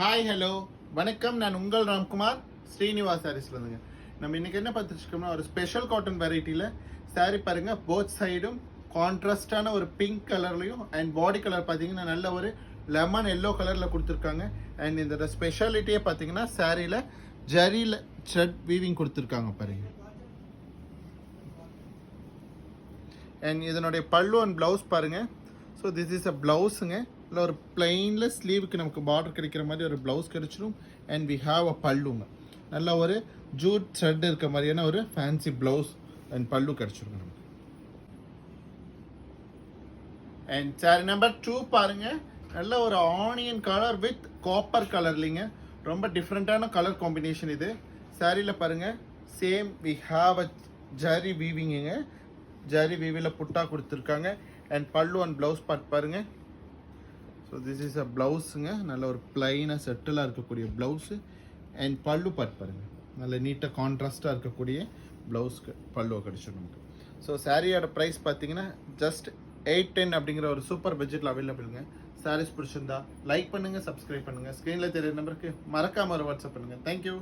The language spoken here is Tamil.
ஹாய் ஹலோ வணக்கம். நான் உங்கள் ராம்குமார் ஸ்ரீனிவாஸ் சாரீஸ்லேருந்துங்க. நம்ம இன்னைக்கு என்ன பார்த்துருக்கோம்னா ஒரு ஸ்பெஷல் காட்டன் வெரைட்டியில் சாரீ பாருங்க. போத் சைடும் கான்ட்ராஸ்டான ஒரு பிங்க் கலர்லையும் அண்ட் பாடி கலர் பார்த்தீங்கன்னா நல்ல ஒரு லெமன் எல்லோ கலரில் கொடுத்துருக்காங்க. அண்ட் இந்த ஸ்பெஷாலிட்டியே பார்த்தீங்கன்னா சாரியில் ஜரியில் த்ரெட் வீவிங் கொடுத்துருக்காங்க பாருங்க. அண்ட் இதனுடைய பல்லு அண்ட் ப்ளவுஸ் பாருங்க. ஸோ திஸ் இஸ் அ ப்ளவுஸுங்க. இல்லை ஒரு பிளெயினில் ஸ்லீவுக்கு நமக்கு பார்டர் கிடைக்கிற மாதிரி ஒரு ப்ளவுஸ் கிடைச்சிடும். அண்ட் வி ஹாவ் அ பல்லுங்க. நல்ல ஒரு ஜூட் த்ரெட் இருக்க மாதிரியான ஒரு ஃபேன்சி ப்ளவுஸ் அண்ட் பல்லு கிடைச்சிருங்க நமக்கு. அண்ட் சாரி நம்பர் 2 பாருங்க. நல்ல ஒரு ஆனியன் கலர் வித் காப்பர் கலர்லிங்க. ரொம்ப டிஃப்ரெண்ட்டான கலர் காம்பினேஷன் இது. சாரியில் பாருங்க same we have a zari வீவிங்குங்க. ஜரி வீவியில் புட்டா கொடுத்துருக்காங்க. And pallu and blouse part பாருங்க. ஸோ திஸ் இஸ் அ ப்ளவுஸுங்க. நல்ல ஒரு பிளைனாக செட்டிலாக இருக்கக்கூடிய ப்ளவுஸு. அண்ட் பல்லு பார்ட் பாருங்கள். நல்ல நீட்டாக கான்ட்ராஸ்டாக இருக்கக்கூடிய ப்ளவுஸ்க்கு பல்லுவை கிடச்சிடும் நமக்கு. ஸோ சாரியோட ப்ரைஸ் பார்த்தீங்கன்னா ஜஸ்ட் 810 அப்படிங்கிற ஒரு சூப்பர் பட்ஜெட்டில் அவைலபிளுங்க. சாரீஸ் பிடிச்சிருந்தா லைக் பண்ணுங்கள், சப்ஸ்கிரைப் பண்ணுங்கள். ஸ்க்ரீனில் தெரியுற நம்பருக்கு மறக்காமல் ஒரு வாட்ஸ்அப் பண்ணுங்கள். தேங்க்யூ.